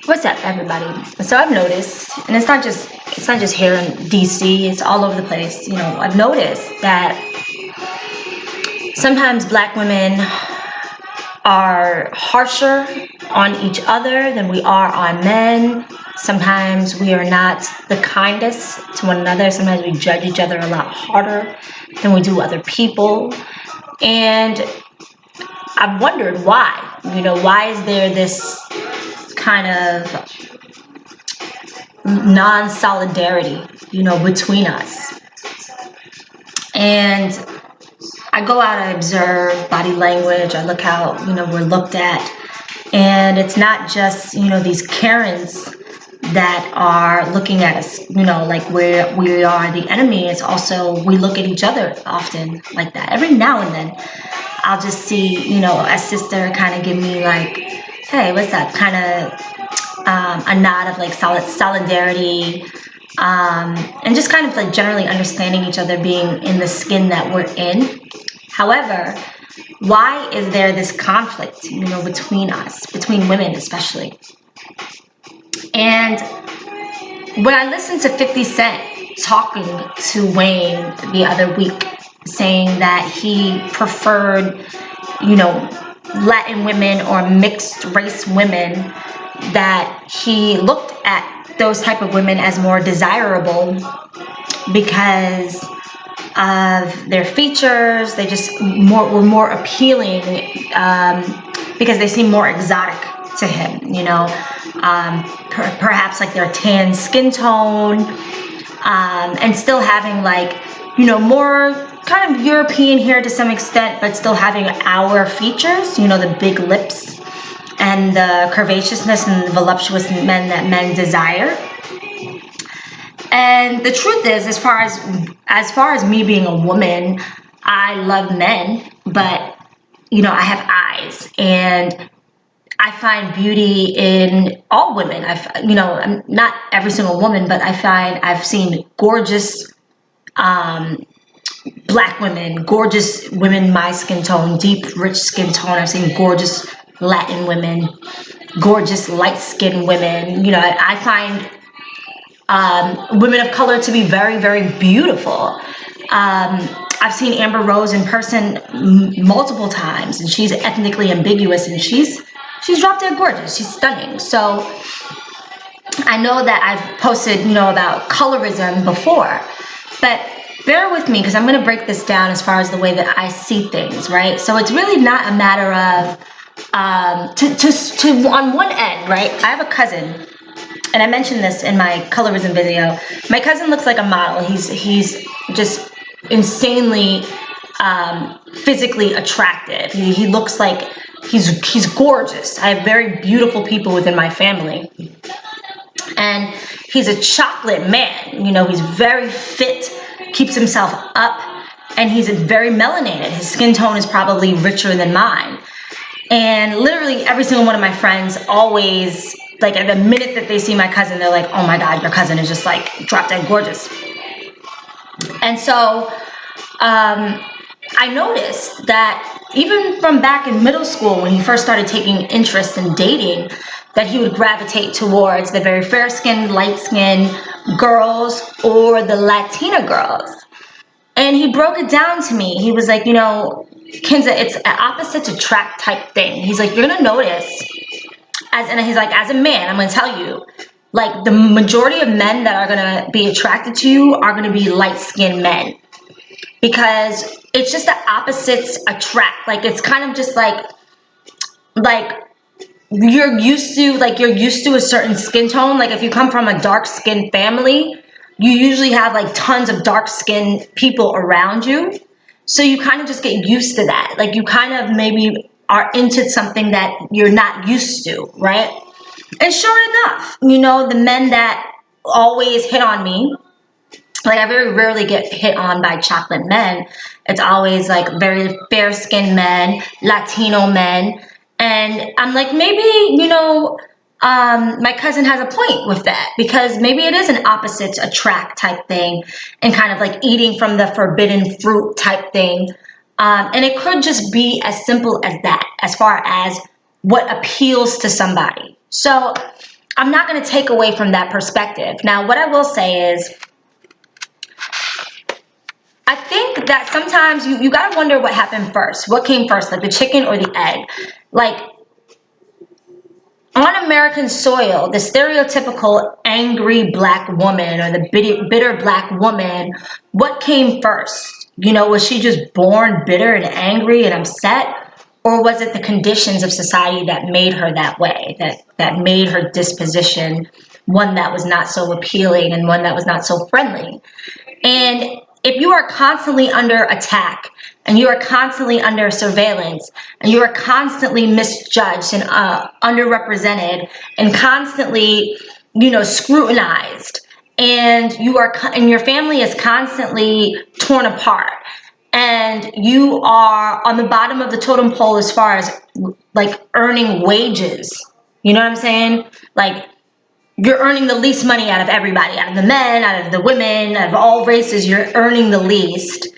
What's up, everybody? So I've noticed, and it's not just here in DC. It's all over the place. I've noticed that sometimes Black women are harsher on each other than we are on men. Sometimes we are not the kindest to one another. Sometimes we judge each other a lot harder than we do other people. And I've wondered why. Why is there this kind of non-solidarity, between us? And I go out, I observe body language, I look how, we're looked at. And it's not just, these Karens that are looking at us, like we are the enemy. It's also, we look at each other often like that. Every now and then, I'll just see, a sister kind of give me like, hey, what's up? Kind of a nod of like solidarity. And just kind of like generally understanding each other, being in the skin that we're in. However, why is there this conflict, between us, between women especially? And when I listened to 50 Cent talking to Wayne the other week, saying that he preferred, Latin women or mixed race women, that he looked at those type of women as more desirable because of their features. They just were more appealing because they seem more exotic to him, perhaps like their tan skin tone, and still having like, more kind of European hair to some extent, but still having our features, the big lips and the curvaceousness and the voluptuous men that men desire. And the truth is, as far as me being a woman, I love men, but I have eyes, and I find beauty in all women. I'm not every single woman, but I've seen gorgeous Black women, gorgeous women my skin tone, deep, rich skin tone. I've seen gorgeous Latin women, gorgeous light-skinned women. I find women of color to be very, very beautiful. I've seen Amber Rose in person multiple times, and she's ethnically ambiguous, and she's drop dead gorgeous. She's stunning. So I know that I've posted, about colorism before, but bear with me because I'm going to break this down as far as the way that I see things, right? So it's really not a matter of to on one end, right? I have a cousin, and I mentioned this in my colorism video. My cousin looks like a model. He's just insanely physically attractive. He looks like he's gorgeous. I have very beautiful people within my family, and he's a chocolate man. He's very fit, keeps himself up, and he's very melanated. His skin tone is probably richer than mine. And literally every single one of my friends always, like, at the minute that they see my cousin, they're like, oh my God, your cousin is just like drop dead gorgeous. And so I noticed that even from back in middle school, when he first started taking interest in dating, that he would gravitate towards the very fair-skinned, light-skinned girls or the Latina girls. And he broke it down to me. He was like, Kinza, it's an opposites attract type thing. He's like, you're going to notice, he's like, as a man, I'm going to tell you, like, the majority of men that are going to be attracted to you are going to be light-skinned men. Because it's just the opposites attract. Like, it's kind of just like you're used to a certain skin tone. Like, if you come from a dark-skinned family, you usually have like tons of dark-skinned people around you. So you kind of just get used to that. Like, you kind of maybe are into something that you're not used to, right? And sure enough, the men that always hit on me, like, I very rarely get hit on by chocolate men. It's always like very fair-skinned men, Latino men. And I'm like, maybe, my cousin has a point with that, because maybe it is an opposites attract type thing, and kind of like eating from the forbidden fruit type thing. And it could just be as simple as that, as far as what appeals to somebody. So I'm not going to take away from that perspective. Now, what I will say is, I think that sometimes you got to wonder what happened first. What came first, like the chicken or the egg? Like, on American soil, the stereotypical angry black woman or the bitter black woman, what came first? You know, was she just born bitter and angry and upset? Or was it the conditions of society that made her that way, that made her disposition one that was not so appealing and one that was not so friendly? And if you are constantly under attack and you are constantly under surveillance and you are constantly misjudged and underrepresented and constantly, scrutinized, and and your family is constantly torn apart, and you are on the bottom of the totem pole as far as like earning wages, you know what I'm saying? Like, you're earning the least money out of everybody, out of the men, out of the women, out of all races, you're earning the least.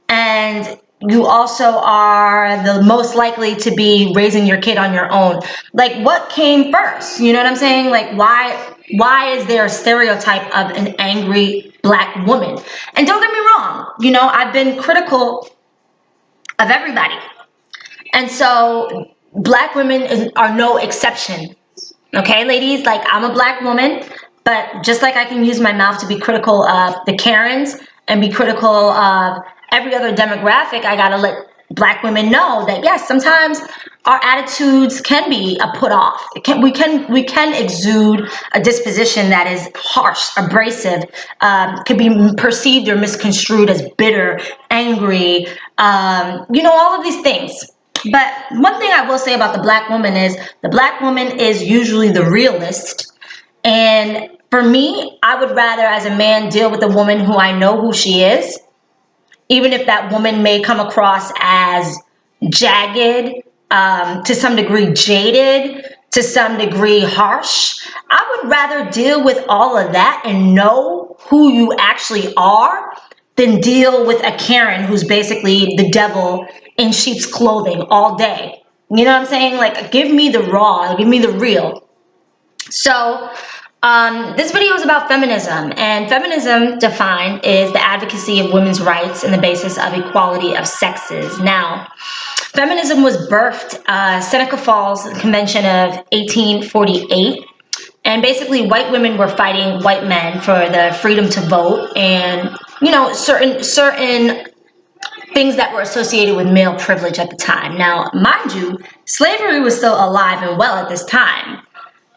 And you also are the most likely to be raising your kid on your own. Like, what came first? You know what I'm saying? Like, why is there a stereotype of an angry black woman? And don't get me wrong, I've been critical of everybody. And so black women are no exception. Okay, ladies, like, I'm a black woman, but just like I can use my mouth to be critical of the Karens and be critical of every other demographic, I gotta let black women know that yes, sometimes our attitudes can be a put off. We can exude a disposition that is harsh, abrasive, could be perceived or misconstrued as bitter, angry, all of these things. But one thing I will say about the black woman is the black woman is usually the realist. And for me, I would rather, as a man, deal with a woman who I know who she is, even if that woman may come across as jagged, to some degree jaded, to some degree harsh. I would rather deal with all of that and know who you actually are than deal with a Karen who's basically the devil in sheep's clothing all day. You know what I'm saying? Like, give me the raw, give me the real. So, this video is about feminism, and feminism defined is the advocacy of women's rights and the basis of equality of sexes. Now, feminism was birthed Seneca Falls Convention of 1848, and basically white women were fighting white men for the freedom to vote and certain things that were associated with male privilege at the time. Now, mind you, slavery was still alive and well at this time.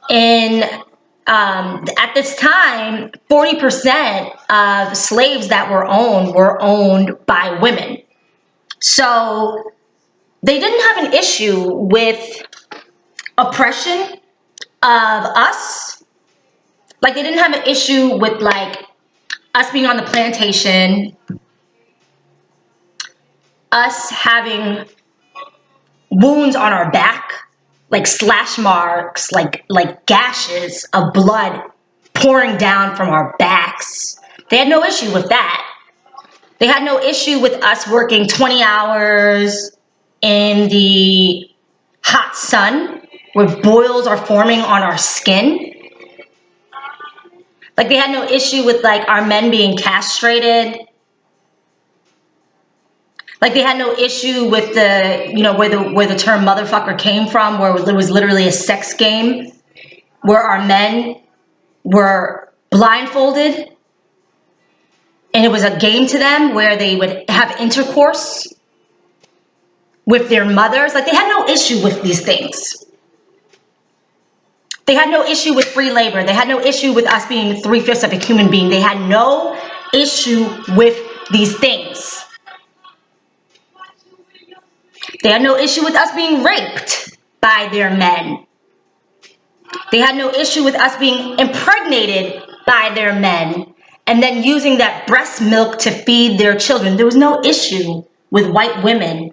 In At this time, 40% of slaves that were owned by women. So they didn't have an issue with oppression of us. Like, they didn't have an issue with, like, us being on the plantation, us having wounds on our back, like slash marks, like gashes of blood pouring down from our backs. They had no issue with that. They had no issue with us working 20 hours in the hot sun where boils are forming on our skin. Like, they had no issue with, like, our men being castrated. Like, they had no issue with where the term motherfucker came from, where it was literally a sex game, where our men were blindfolded, and it was a game to them where they would have intercourse with their mothers. Like, they had no issue with these things. They had no issue with free labor. They had no issue with us being 3/5 of a human being. They had no issue with these things. They had no issue with us being raped by their men. They had no issue with us being impregnated by their men and then using that breast milk to feed their children. There was no issue with white women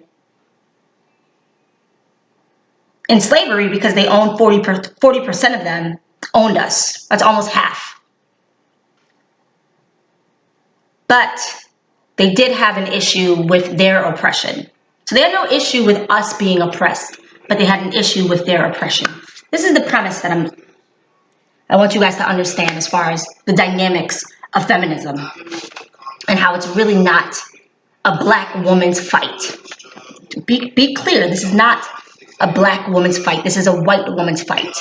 in slavery because they owned 40% of them owned us. That's almost half. But they did have an issue with their oppression. So they had no issue with us being oppressed. but they had an issue with their oppression. This is the premise that I want you guys to understand as far as the dynamics of feminism and how it's really not a black woman's fight. Be clear, this is not a black woman's fight. This is a white woman's fight.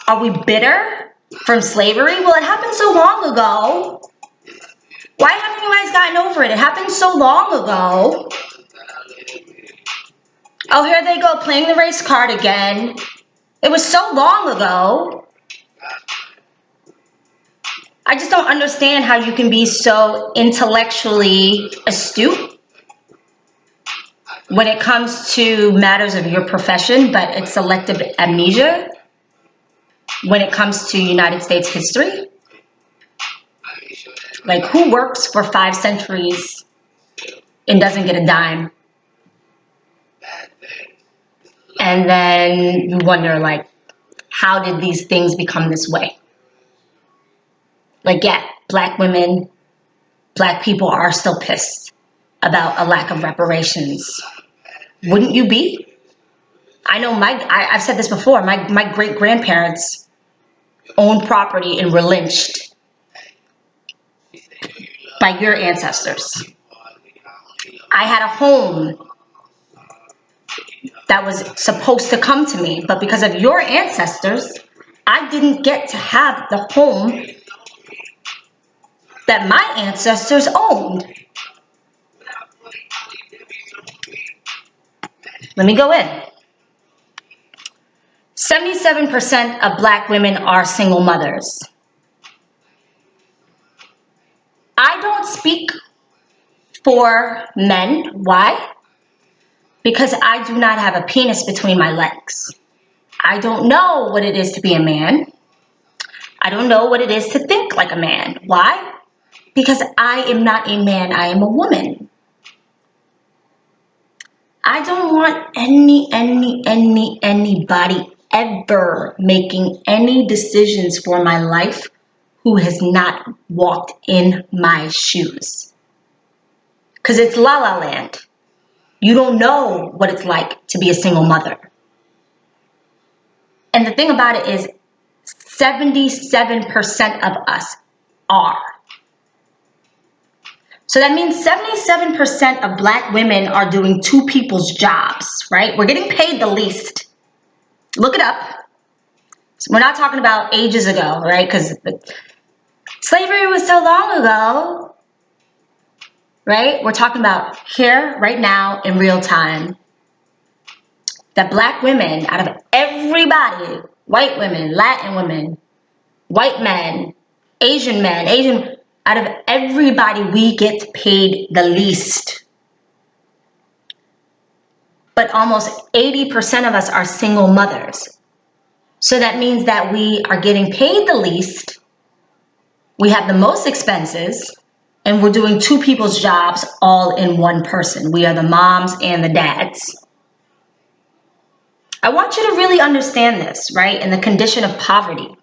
Are we bitter from slavery? Well, it happened so long ago. Why haven't you guys gotten over it? It happened so long ago. Oh, here they go, playing the race card again. It was so long ago. I just don't understand how you can be so intellectually astute when it comes to matters of your profession, but it's selective amnesia when it comes to United States history. Like, who works for 5 centuries and doesn't get a dime? And then you wonder, like, how did these things become this way? Like, yeah, black women, black people are still pissed about a lack of reparations. Wouldn't you be? I know I've said this before, my great-grandparents owned property and were lynched by your ancestors. I had a home that was supposed to come to me, but because of your ancestors, I didn't get to have the home that my ancestors owned. Let me go in. 77% of black women are single mothers. I don't speak for men. Why? Because I do not have a penis between my legs. I don't know what it is to be a man. I don't know what it is to think like a man. Why? Because I am not a man, I am a woman. I don't want anybody ever making any decisions for my life who has not walked in my shoes. Because it's la la land. You don't know what it's like to be a single mother. And the thing about it is 77% of us are. So that means 77% of black women are doing 2 people's jobs, right? We're getting paid the least. Look it up. We're not talking about ages ago, right? Because slavery was so long ago, right? We're talking about here, right now, in real time. That black women, out of everybody, white women, Latin women, white men, out of everybody, we get paid the least. But almost 80% of us are single mothers. So that means that we are getting paid the least, we have the most expenses, and we're doing 2 people's jobs all in one person. We are the moms and the dads. I want you to really understand this, right? And the condition of poverty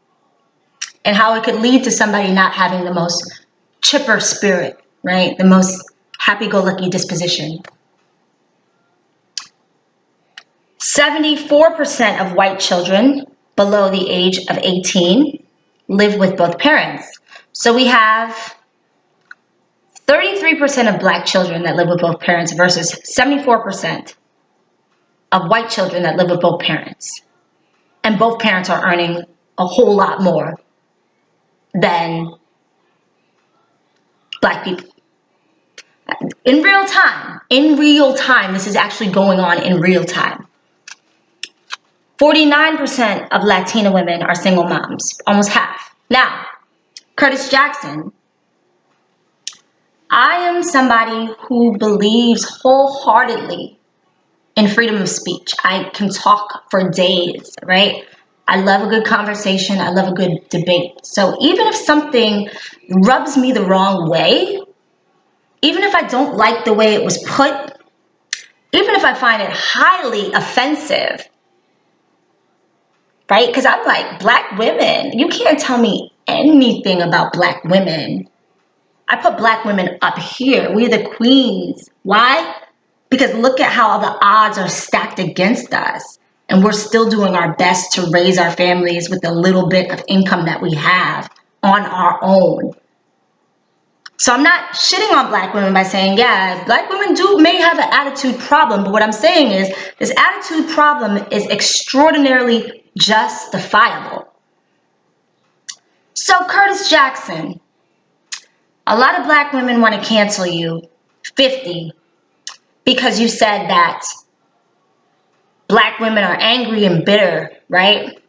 and how it could lead to somebody not having the most chipper spirit, right? The most happy-go-lucky disposition. 74% of white children below the age of 18 live with both parents. So we have 33% of black children that live with both parents versus 74% of white children that live with both parents. And both parents are earning a whole lot more than black people. In real time, this is actually going on in real time. 49% of Latina women are single moms, almost half. Now, Curtis Jackson, I am somebody who believes wholeheartedly in freedom of speech. I can talk for days, right? I love a good conversation. I love a good debate. So even if something rubs me the wrong way, even if I don't like the way it was put, even if I find it highly offensive, right? Because I'm like, black women, you can't tell me anything about black women. I put black women up here. We're the queens. Why? Because look at how the odds are stacked against us. And we're still doing our best to raise our families with the little bit of income that we have on our own. So I'm not shitting on black women by saying, yeah, black women may have an attitude problem. But what I'm saying is this attitude problem is extraordinarily justifiable. So Curtis Jackson, a lot of black women want to cancel you, 50, because you said that black women are angry and bitter, right?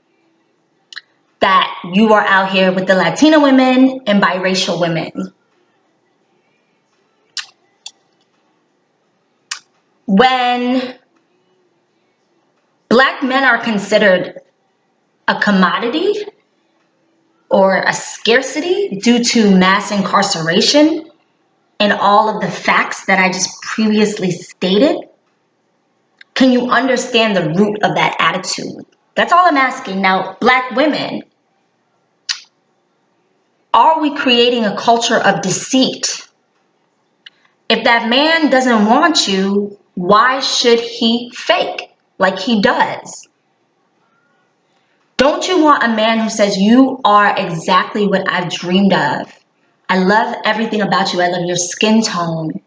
That you are out here with the Latina women and biracial women. When black men are considered a commodity or a scarcity due to mass incarceration and all of the facts that I just previously stated, can you understand the root of that attitude? That's all I'm asking. Now, black women, are we creating a culture of deceit? If that man doesn't want you, why should he fake like he does? Don't you want a man who says, you are exactly what I've dreamed of? I love everything about you. I love your skin tone.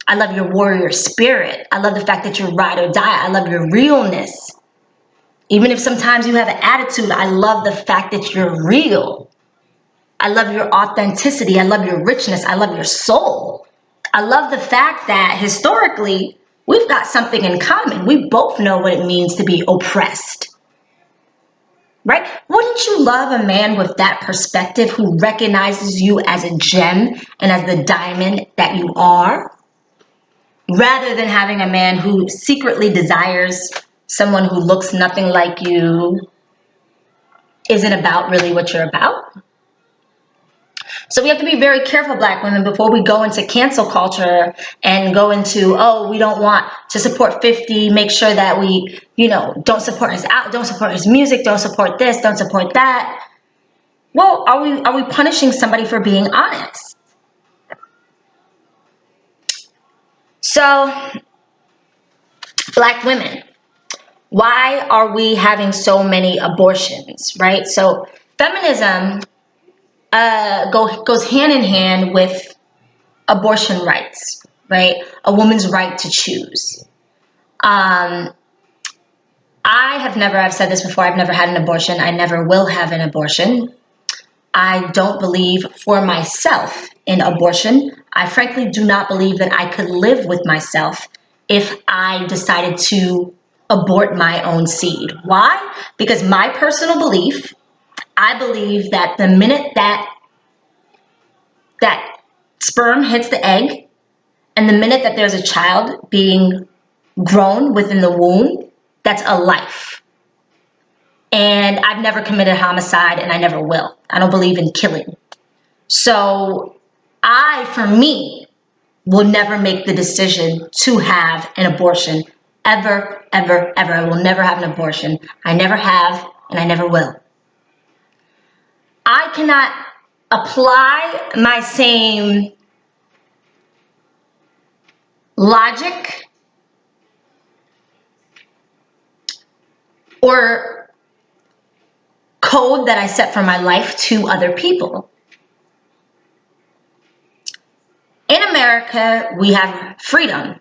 I love your warrior spirit. I love the fact that you're ride or die. I love your realness. Even if sometimes you have an attitude, I love the fact that you're real. I love your authenticity. I love your richness. I love your soul. I love the fact that historically, we've got something in common. We both know what it means to be oppressed. Right? Wouldn't you love a man with that perspective who recognizes you as a gem and as the diamond that you are? Rather than having a man who secretly desires someone who looks nothing like you, isn't about really what you're about. So we have to be very careful, black women, before we go into cancel culture and go into, oh, we don't want to support 50, make sure that we, don't support his music, don't support this, don't support that. Well, are we punishing somebody for being honest? So, black women, why are we having so many abortions, right? So feminism goes hand in hand with abortion rights, right? A woman's right to choose. I've said this before, I've never had an abortion. I never will have an abortion. I don't believe for myself in abortion. I frankly do not believe that I could live with myself if I decided to abort my own seed. Why? Because my personal belief, I believe that the minute that sperm hits the egg and the minute that there's a child being grown within the womb, that's a life. And I've never committed homicide and I never will. I don't believe in killing. So for me, will never make the decision to have an abortion. Ever, ever, ever. I will never have an abortion. I never have, and I never will. I cannot apply my same logic or code that I set for my life to other people. In America, we have freedom.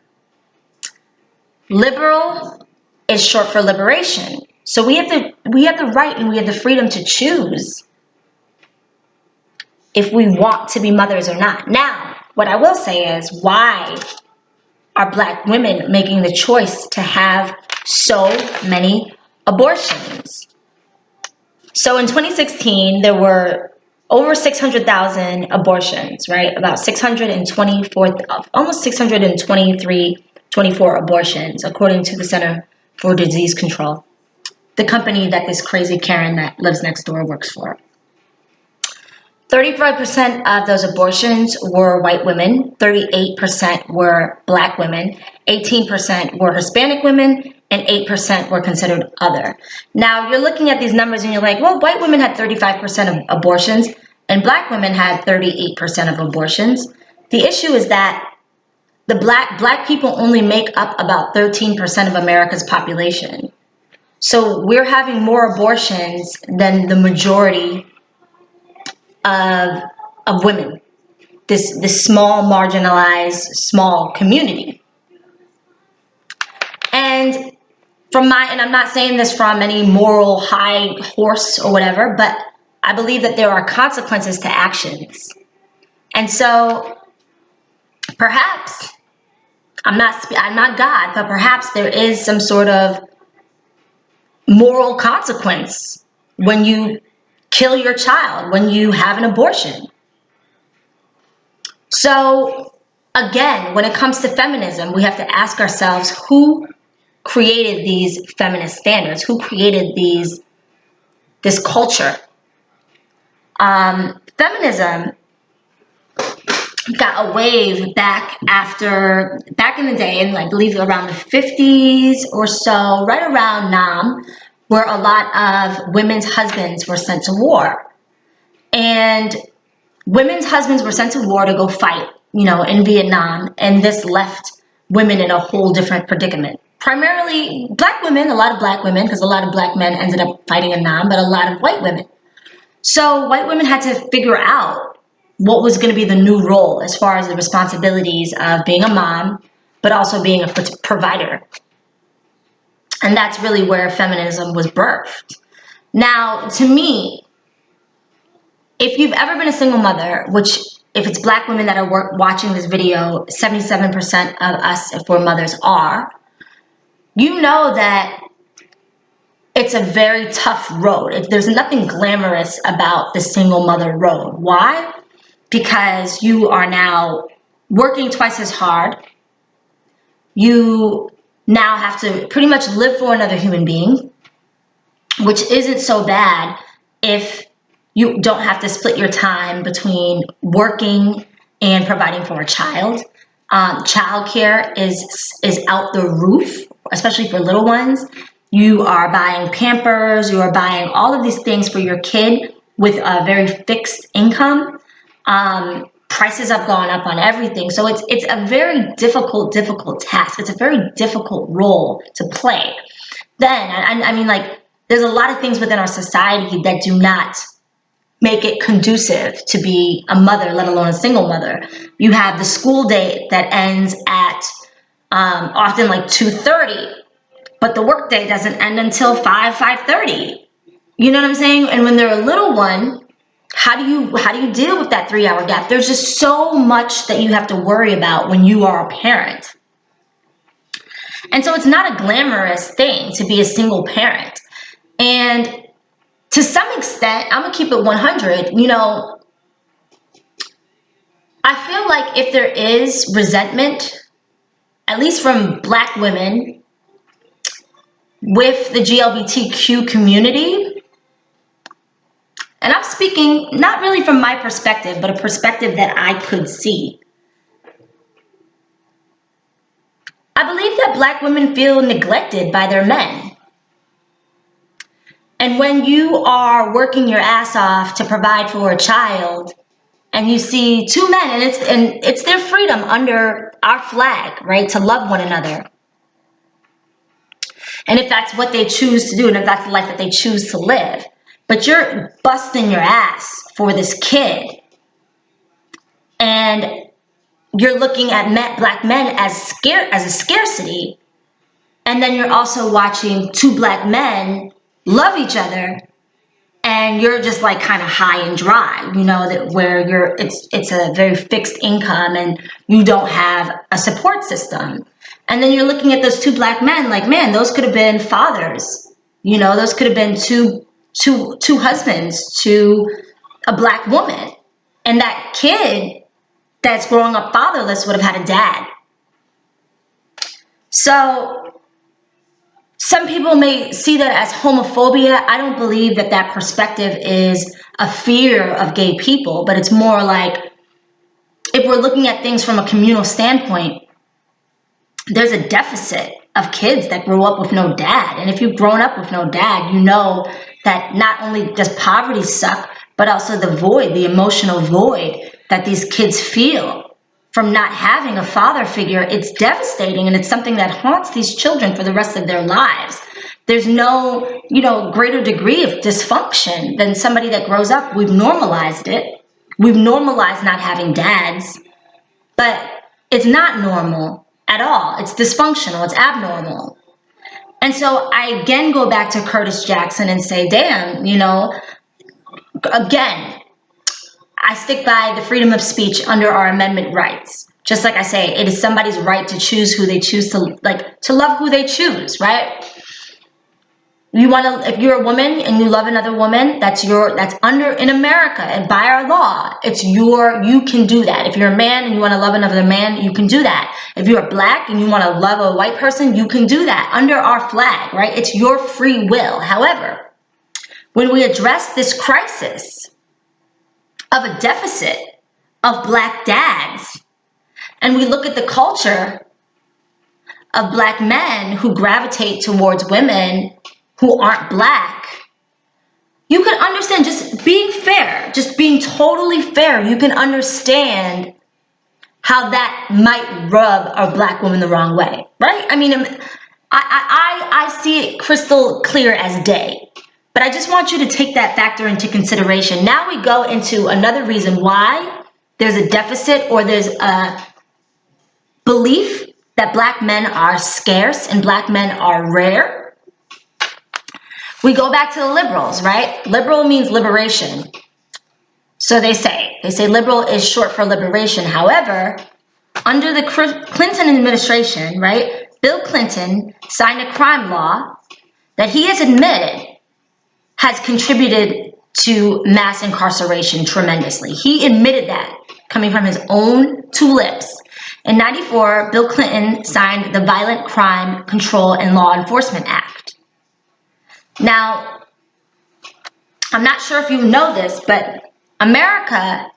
Liberal is short for liberation. So we have the right and we have the freedom to choose if we want to be mothers or not. Now, what I will say is, why are black women making the choice to have so many abortions? So in 2016, there were over 600,000 abortions, right? About 624, almost 24 abortions, according to the Center for Disease Control, the company that this crazy Karen that lives next door works for. 35% of those abortions were white women, 38% were black women, 18% were Hispanic women, and 8% were considered other. Now, you're looking at these numbers and you're like, well, white women had 35% of abortions and black women had 38% of abortions. The issue is that The black people only make up about 13% of America's population. So we're having more abortions than the majority of women. This small, marginalized, small community. And and I'm not saying this from any moral high horse or whatever, but I believe that there are consequences to actions. And so perhaps, I'm not God, but perhaps there is some sort of moral consequence when you kill your child, when you have an abortion. So again, when it comes to feminism, we have to ask ourselves, who created these feminist standards? Who created this culture? Feminism got a wave back in the day, and I believe around the 50s or so, right around Nam, where a lot of women's husbands were sent to war. And women's husbands were sent to war to go fight, in Vietnam, and this left women in a whole different predicament. Primarily black women, a lot of black women, because a lot of black men ended up fighting in Nam, but a lot of white women. So white women had to figure out what was going to be the new role as far as the responsibilities of being a mom, but also being a provider. And that's really where feminism was birthed. Now, to me, if you've ever been a single mother, which if it's black women that are watching this video, 77% of us, if we're mothers, are, you know that it's a very tough road. There's nothing glamorous about the single mother road. Why? Because you are now working twice as hard. You now have to pretty much live for another human being, which isn't so bad if you don't have to split your time between working and providing for a child. Childcare is out the roof, especially for little ones. You are buying Pampers, you are buying all of these things for your kid with a very fixed income. Prices have gone up on everything. So it's a very difficult task. It's a very difficult role to play. Then, I mean, like, there's a lot of things within our society that do not make it conducive to be a mother, let alone a single mother. You have the school day that ends at often like 2:30, but the work day doesn't end until 5:30. You know what I'm saying? And when they're a little one, how do you deal with that 3-hour gap? There's just so much that you have to worry about when you are a parent. And so it's not a glamorous thing to be a single parent. And to some extent, I'm going to keep it 100, I feel like if there is resentment, at least from black women, with the GLBTQ community, and I'm speaking not really from my perspective, but a perspective that I could see. I believe that black women feel neglected by their men. And when you are working your ass off to provide for a child, and you see two men, and it's their freedom under our flag, right, to love one another. And if that's what they choose to do, and if that's the life that they choose to live, but you're busting your ass for this kid, and you're looking at black men as a scarcity, and then you're also watching two black men love each other, and you're just like kind of high and dry, that where it's a very fixed income and you don't have a support system. And then you're looking at those two black men like, man, those could have been fathers. Those could have been two husbands to a black woman. And that kid that's growing up fatherless would have had a dad. So some people may see that as homophobia. I don't believe that perspective is a fear of gay people, but it's more like, if we're looking at things from a communal standpoint, there's a deficit of kids that grow up with no dad. And if you've grown up with no dad, you know that not only does poverty suck, but also the emotional void that these kids feel from not having a father figure, it's devastating, and it's something that haunts these children for the rest of their lives. There's no, greater degree of dysfunction than somebody that grows up. We've normalized it. We've normalized not having dads, but it's not normal at all. It's dysfunctional. It's abnormal. And so I again go back to Curtis Jackson and say, damn, again, I stick by the freedom of speech under our amendment rights. Just like I say, it is somebody's right to choose who they choose to love who they choose, right? If you're a woman and you love another woman, that's under in America and by our law, you can do that. If you're a man and you want to love another man, you can do that. If you're black and you want to love a white person, you can do that under our flag, right? It's your free will. However, when we address this crisis of a deficit of black dads, and we look at the culture of black men who gravitate towards women who aren't black, you can understand, just being fair, just being totally fair, you can understand how that might rub a black woman the wrong way, right? I mean, I see it crystal clear as day, but I just want you to take that factor into consideration. Now we go into another reason why there's a deficit, or there's a belief that black men are scarce and black men are rare. We go back to the liberals, right? Liberal means liberation. So they say liberal is short for liberation. However, under the Clinton administration, right, Bill Clinton signed a crime law that he has admitted has contributed to mass incarceration tremendously. He admitted that, coming from his own two lips. In '94, Bill Clinton signed the Violent Crime Control and Law Enforcement Act. Now, I'm not sure if you know this, but America,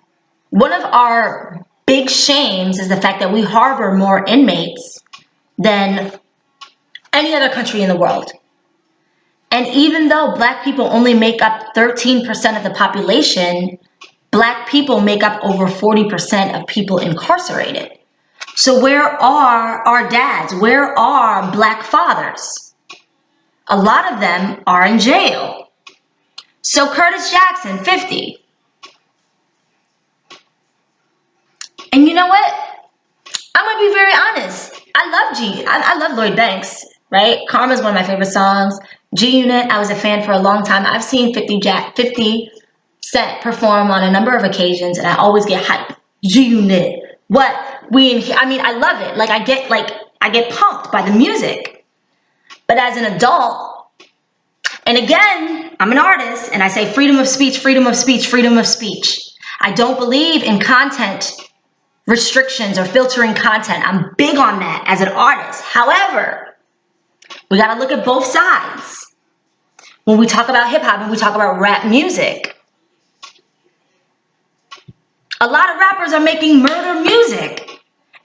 one of our big shames is the fact that we harbor more inmates than any other country in the world. And even though black people only make up 13% of the population, black people make up over 40% of people incarcerated. So where are our dads? Where are black fathers? A lot of them are in jail. So Curtis Jackson, 50. And you know what? I'm going to be very honest. I love Lloyd Banks, right? Karma's one of my favorite songs. G-Unit, I was a fan for a long time. I've seen 50 Cent perform on a number of occasions, and I always get hyped. G-Unit. I love it. I get pumped by the music. But as an adult, and again, I'm an artist, and I say freedom of speech, freedom of speech, freedom of speech. I don't believe in content restrictions or filtering content. I'm big on that as an artist. However, we got to look at both sides. When we talk about hip hop and we talk about rap music, a lot of rappers are making murder music.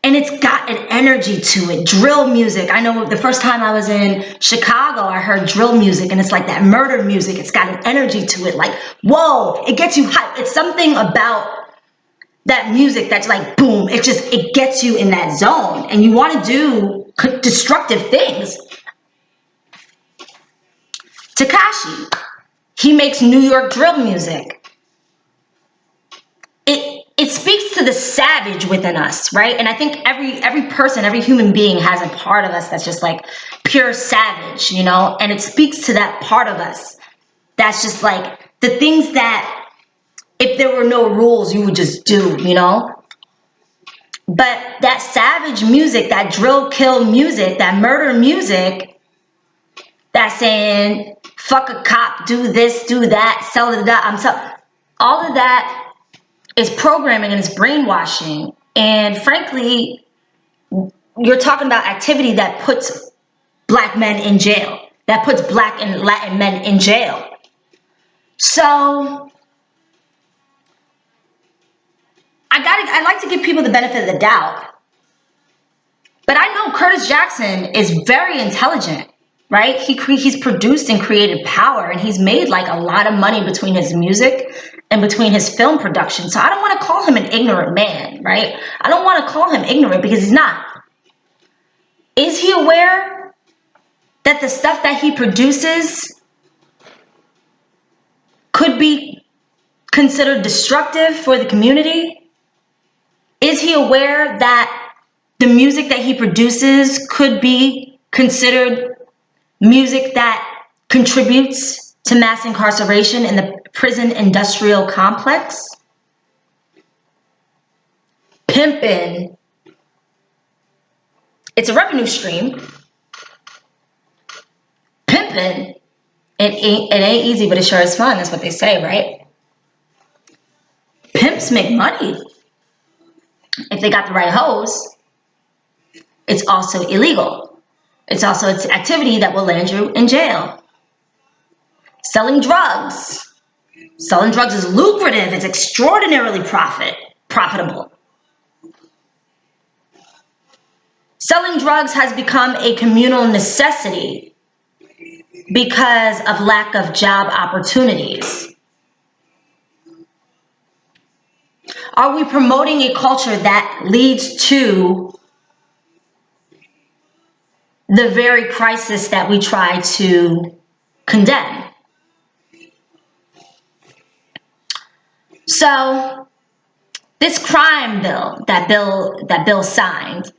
And it's got an energy to it. Drill music. I know the first time I was in Chicago, I heard drill music, and it's like that murder music. It's got an energy to it. Like, whoa, it gets you hyped. It's something about that music that's like, boom. It gets you in that zone. And you want to do destructive things. Tekashi, he makes New York drill music. It speaks to the savage within us, right? And I think every person, every human being has a part of us that's just like pure savage, and it speaks to that part of us that's just like the things that if there were no rules, you would just do, But that savage music, that drill kill music, that murder music, that's saying fuck a cop, do this, do that, sell it, all of that is programming and it's brainwashing. And frankly, you're talking about activity that puts black men in jail, that puts black and Latin men in jail. So I like to give people the benefit of the doubt. But I know Curtis Jackson is very intelligent, right? He's produced and created power, and he's made like a lot of money between his music in between his film production. So I don't want to call him an ignorant man, right? I don't want to call him ignorant because he's not. Is he aware that the stuff that he produces could be considered destructive for the community? Is he aware that the music that he produces could be considered music that contributes to mass incarceration in the prison industrial complex? Pimping. It's a revenue stream. Pimping. It ain't easy, but it sure is fun. That's what they say, right? Pimps make money if they got the right hoes. It's also illegal. It's also an activity that will land you in jail. Selling drugs. Selling drugs is lucrative. It's extraordinarily profitable. Selling drugs has become a communal necessity because of lack of job opportunities. Are we promoting a culture that leads to the very crisis that we try to condemn? So this crime bill that Bill signed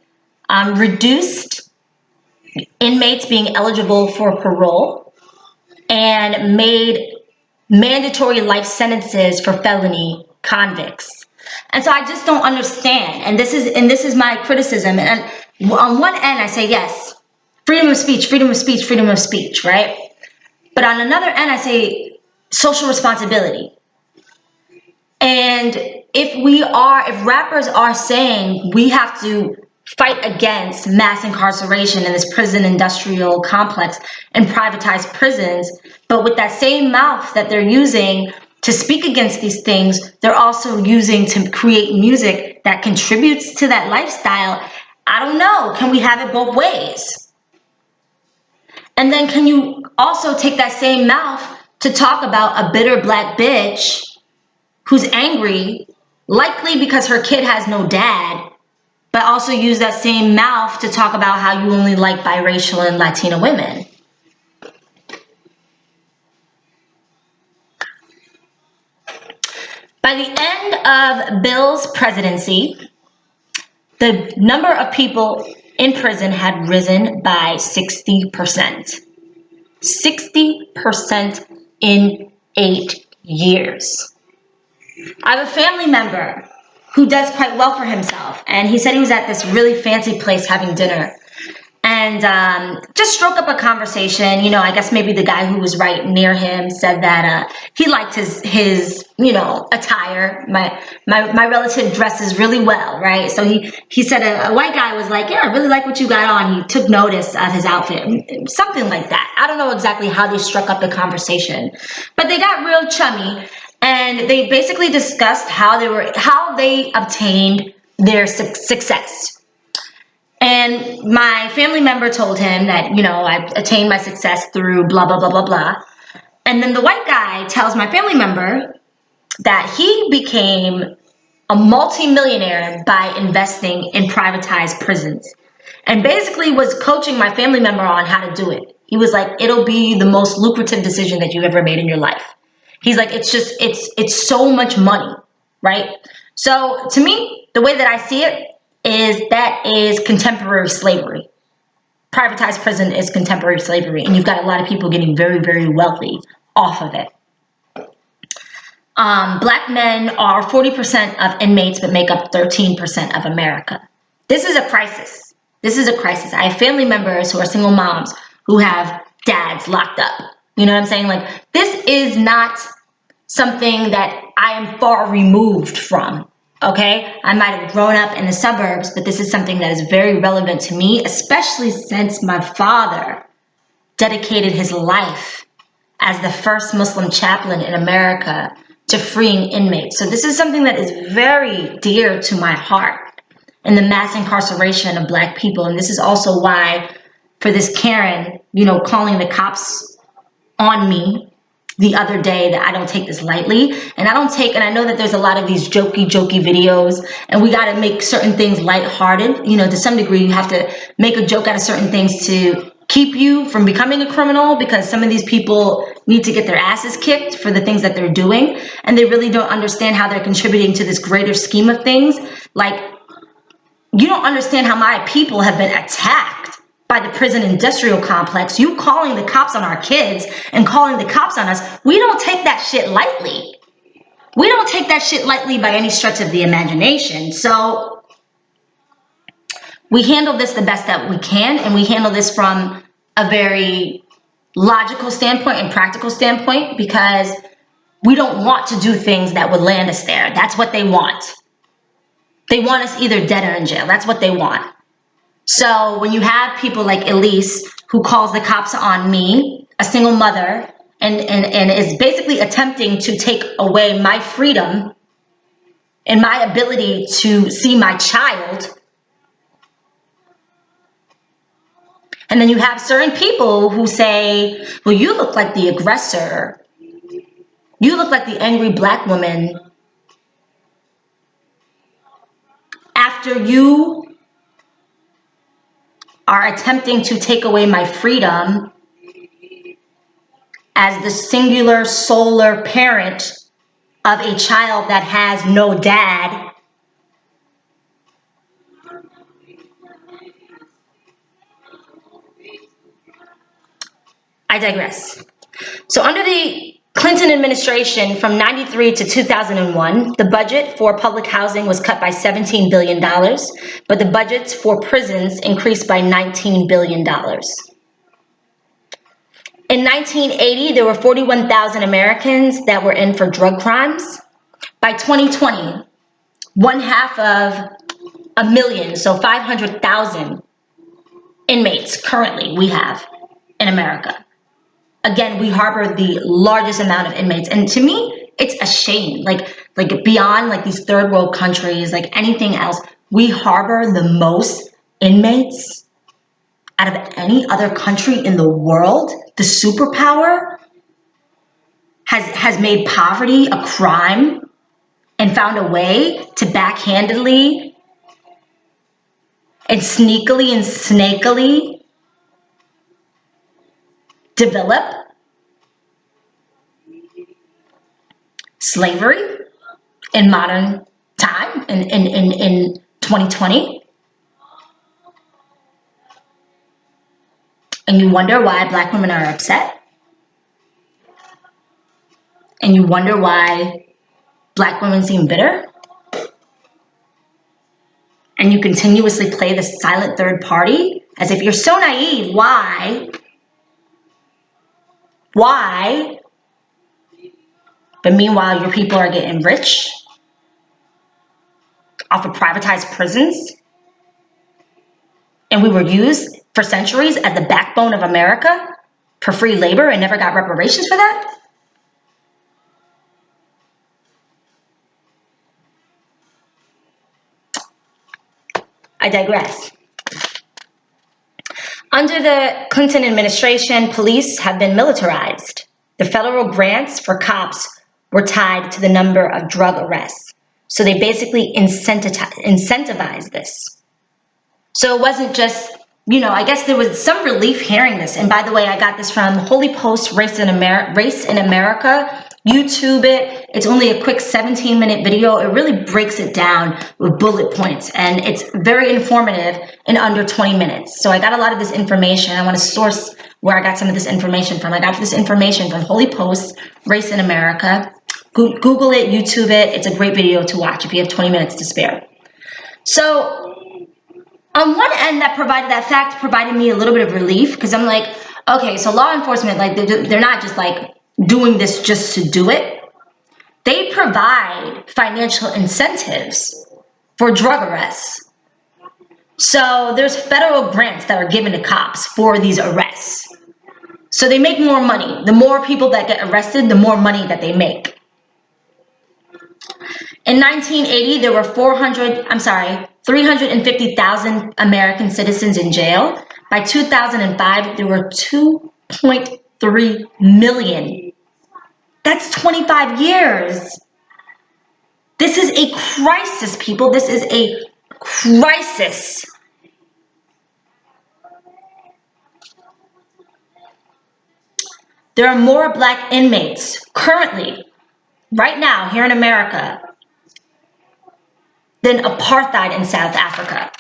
reduced inmates being eligible for parole and made mandatory life sentences for felony convicts. And so I just don't understand. And this is my criticism. And on one end, I say, yes, freedom of speech, freedom of speech, freedom of speech, right? But on another end, I say social responsibility. And if rappers are saying we have to fight against mass incarceration in this prison industrial complex and privatize prisons, but with that same mouth that they're using to speak against these things, they're also using to create music that contributes to that lifestyle. I don't know. Can we have it both ways? And then can you also take that same mouth to talk about a bitter black bitch who's angry, likely because her kid has no dad, but also use that same mouth to talk about how you only like biracial and Latina women? By the end of Bill's presidency, the number of people in prison had risen by 60%. 60% in 8 years. I have a family member who does quite well for himself, and he said he was at this really fancy place having dinner, and just struck up a conversation. I guess maybe the guy who was right near him said that he liked his attire. My relative dresses really well, right? So he said a white guy was like, yeah, I really like what you got on. He took notice of his outfit, something like that. I don't know exactly how they struck up the conversation, but they got real chummy. And they basically discussed how they obtained their success. And my family member told him that, I attained my success through blah, blah, blah, blah, blah. And then the white guy tells my family member that he became a multimillionaire by investing in privatized prisons. And basically was coaching my family member on how to do it. He was like, it'll be the most lucrative decision that you've ever made in your life. He's like, it's so much money, right? So to me, the way that I see it is that is contemporary slavery. Privatized prison is contemporary slavery, and you've got a lot of people getting very, very wealthy off of it. Black men are 40% of inmates, but make up 13% of America. This is a crisis. This is a crisis. I have family members who are single moms who have dads locked up. You know what I'm saying? Like, this is not something that I am far removed from, okay? I might have grown up in the suburbs, but this is something that is very relevant to me, especially since my father dedicated his life as the first Muslim chaplain in America to freeing inmates. So this is something that is very dear to my heart in the mass incarceration of Black people. And this is also why, for this Karen, calling the cops on me the other day that I don't take this lightly. And I know that there's a lot of these jokey videos, and we got to make certain things lighthearted. You know, to some degree, you have to make a joke out of certain things to keep you from becoming a criminal, because some of these people need to get their asses kicked for the things that they're doing, and they really don't understand how they're contributing to this greater scheme of things. Like, you don't understand how my people have been attacked by the prison industrial complex. You calling the cops on our kids and calling the cops on us. We don't take that shit lightly. We don't take that shit lightly by any stretch of the imagination. So we handle this the best that we can, and we handle this from a very logical standpoint and practical standpoint, because we don't want to do things that would land us there. That's what they want. They want us either dead or in jail. That's what they want. So when you have people like Elise, who calls the cops on me, a single mother, and is basically attempting to take away my freedom and my ability to see my child. And then you have certain people who say, well, you look like the aggressor. You look like the angry black woman. After you are attempting to take away my freedom as the singular solar parent of a child that has no dad. I digress. So under the Clinton administration from 93 to 2001, the budget for public housing was cut by $17 billion, but the budgets for prisons increased by $19 billion. In 1980, there were 41,000 Americans that were in for drug crimes. By 2020, 1/2 so 500,000 inmates currently we have in America. Again, we harbor the largest amount of inmates. And to me, it's a shame. Like beyond like these third world countries, like anything else, we harbor the most inmates out of any other country in the world. The superpower has made poverty a crime and found a way to backhandedly and sneakily and snakily develop slavery in modern time, in 2020. And you wonder why black women are upset. And you wonder why black women seem bitter. And you continuously play the silent third party as if you're so naive. Why? But meanwhile, your people are getting rich off of privatized prisons. And we were used for centuries as the backbone of America for free labor and never got reparations for that? I digress. Under the Clinton administration, police have been militarized. The federal grants for cops were tied to the number of drug arrests. So they basically incentivized this. So it wasn't just, I guess there was some relief hearing this. And by the way, I got this from Holy Post Race in America. YouTube it. It's only a quick 17-minute video. It really breaks it down with bullet points. And it's very informative in under 20 minutes. So I got a lot of this information. I want to source where I got some of this information from. I got this information from Holy Post Race in America. Google it, YouTube it. It's a great video to watch if you have 20 minutes to spare. So on one end, that fact provided me a little bit of relief, because I'm like, okay, so law enforcement, like they're not just like doing this just to do it. They provide financial incentives for drug arrests. So there's federal grants that are given to cops for these arrests. So they make more money. The more people that get arrested, the more money that they make. In 1980, there were 350,000 American citizens in jail. By 2005, there were 2.3 million That's 25 years. This is a crisis, people. This is a crisis. There are more black inmates currently, right now, here in America, than apartheid in South Africa.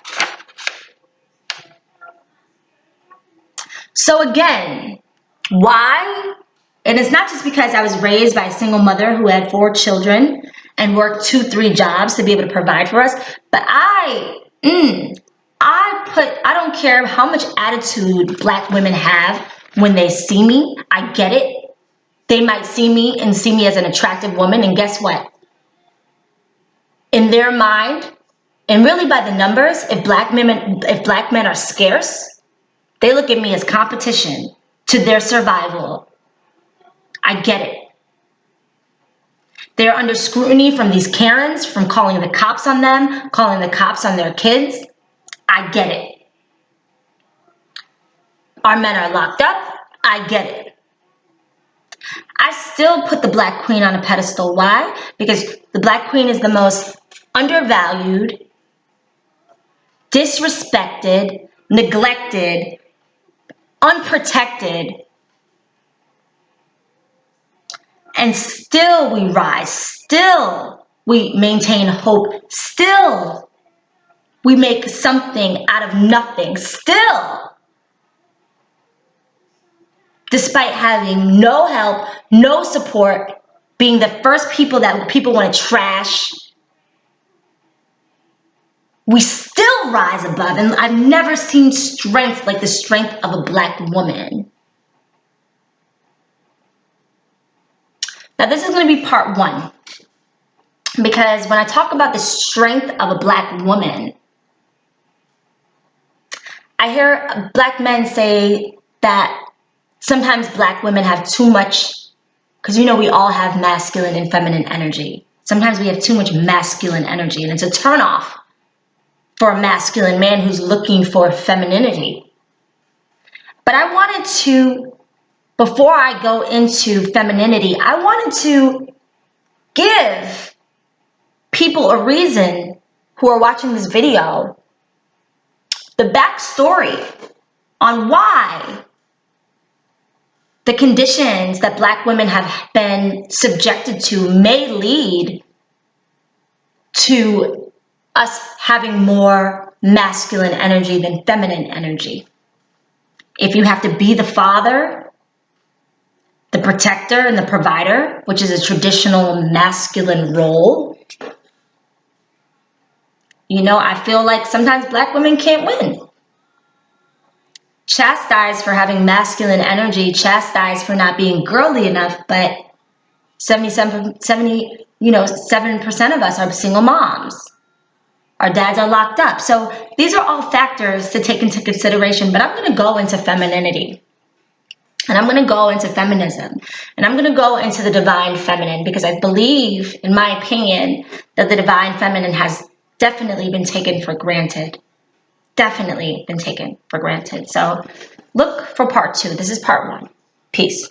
So again, why? And it's not just because I was raised by a single mother who had 4 children and worked 2, 3 jobs to be able to provide for us, but I don't care how much attitude black women have when they see me. I get it. They might see me and see me as an attractive woman, and guess what? In their mind, and really by the numbers, if black men are scarce, they look at me as competition to their survival. I get it. They're under scrutiny from these Karens, from calling the cops on them, calling the cops on their kids. I get it. Our men are locked up. I get it. I still put the Black Queen on a pedestal. Why? Because the Black Queen is the most undervalued, disrespected, neglected, unprotected, and still we rise, still we maintain hope, still we make something out of nothing, still, despite having no help, no support, being the first people that people want to trash, we still rise above. And I've never seen strength like the strength of a black woman. Now, this is going to be part 1, because when I talk about the strength of a black woman, I hear black men say that sometimes black women have too much, because we all have masculine and feminine energy. Sometimes we have too much masculine energy, and it's a turnoff for a masculine man who's looking for femininity. But I wanted to, before I go into femininity, I wanted to give people a reason who are watching this video, the backstory on why the conditions that black women have been subjected to may lead to us having more masculine energy than feminine energy. If you have to be the father, the protector, and the provider, which is a traditional masculine role, I feel like sometimes black women can't win. Chastised for having masculine energy, chastised for not being girly enough, but 77% of us are single moms. Our dads are locked up. So these are all factors to take into consideration, but I'm going to go into femininity, and I'm going to go into feminism, and I'm going to go into the divine feminine, because I believe, in my opinion, that the divine feminine has definitely been taken for granted. Definitely been taken for granted. So look for part 2. This is part 1. Peace.